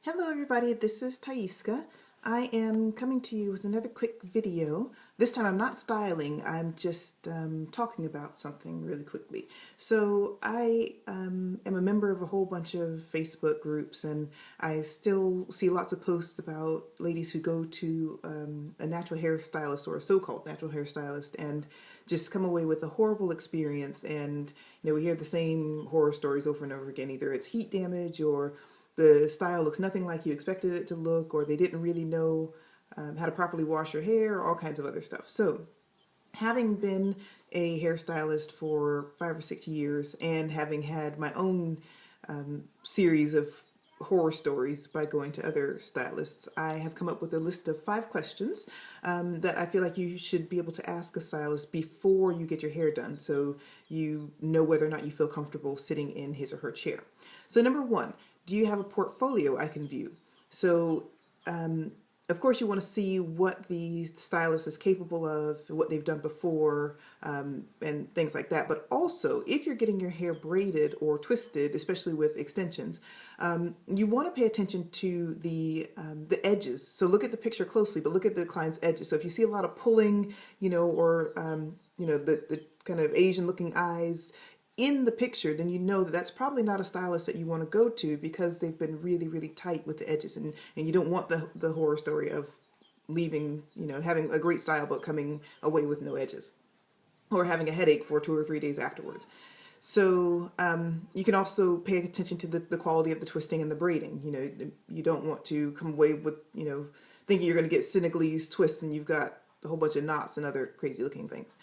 Hello everybody, this is Taiska. I am coming to you with another quick video. This time I'm not styling, I'm just talking about something really quickly. So I am a member of a whole bunch of Facebook groups, and I still see lots of posts about ladies who go to a natural hair stylist or a so-called natural hair stylist and just come away with a horrible experience. And we hear the same horror stories over and over again. Either it's heat damage, or the style looks nothing like you expected it to look, or they didn't really know how to properly wash your hair, all kinds of other stuff. So having been a hairstylist for 5 or 6 years and having had my own series of horror stories by going to other stylists, I have come up with a list of 5 questions that I feel like you should be able to ask a stylist before you get your hair done, so you know whether or not you feel comfortable sitting in his or her chair. So number 1, do you have a portfolio I can view? So of course you want to see what the stylist is capable of, what they've done before, and things like that. But also, if you're getting your hair braided or twisted, especially with extensions, you want to pay attention to the edges. So look at the picture closely, but look at the client's edges. So if you see a lot of pulling, or the kind of Asian looking eyes in the picture, then you know that that's probably not a stylist that you want to go to, because they've been really, really tight with the edges, and you don't want the horror story of leaving, having a great style but coming away with no edges, or having a headache for 2 or 3 days afterwards. So you can also pay attention to the quality of the twisting and the braiding. You don't want to come away with, thinking you're going to get Senegalese twists and you've got a whole bunch of knots and other crazy looking things.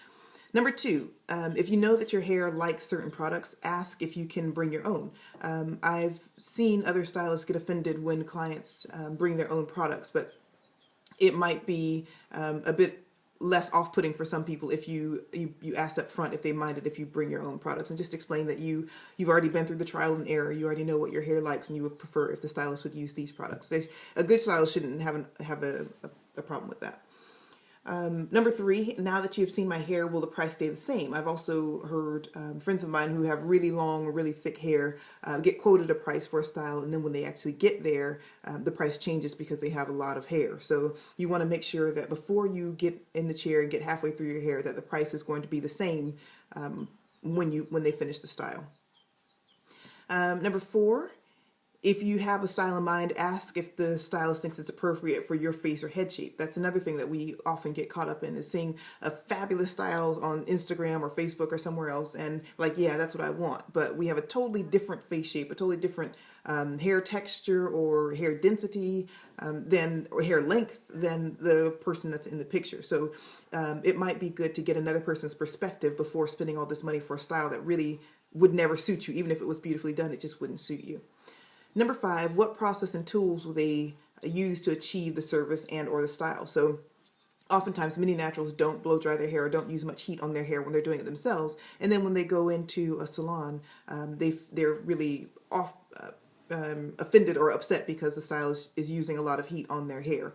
Number 2, if you know that your hair likes certain products, ask if you can bring your own. I've seen other stylists get offended when clients bring their own products, but it might be a bit less off-putting for some people if you ask up front if they minded if you bring your own products, and just explain that you've already been through the trial and error, you already know what your hair likes, and you would prefer if the stylist would use these products. A good stylist shouldn't have a problem with that. Number 3, now that you've seen my hair, will the price stay the same? I've also heard friends of mine who have really long, really thick hair get quoted a price for a style, and then when they actually get there, the price changes because they have a lot of hair. So you want to make sure that before you get in the chair and get halfway through your hair, that the price is going to be the same when they finish the style. Number 4, if you have a style in mind, ask if the stylist thinks it's appropriate for your face or head shape. That's another thing that we often get caught up in, is seeing a fabulous style on Instagram or Facebook or somewhere else, and like, yeah, that's what I want. But we have a totally different face shape, a totally different hair texture or hair density or hair length than the person that's in the picture. So it might be good to get another person's perspective before spending all this money for a style that really would never suit you. Even if it was beautifully done, it just wouldn't suit you. Number 5, what process and tools will they use to achieve the service and or the style? So oftentimes many naturals don't blow dry their hair or don't use much heat on their hair when they're doing it themselves. And then when they go into a salon, they're really offended or upset because the stylist is using a lot of heat on their hair.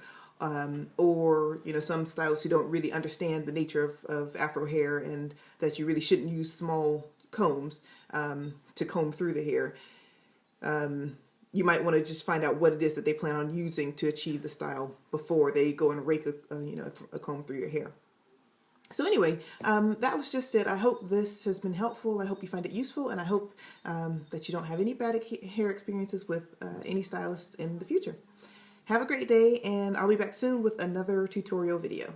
Or some stylists who don't really understand the nature of Afro hair, and that you really shouldn't use small combs to comb through the hair. You might want to just find out what it is that they plan on using to achieve the style before they go and rake a comb through your hair. So anyway, that was just it. I hope this has been helpful. I hope you find it useful, and I hope that you don't have any bad hair experiences with any stylists in the future. Have a great day, and I'll be back soon with another tutorial video.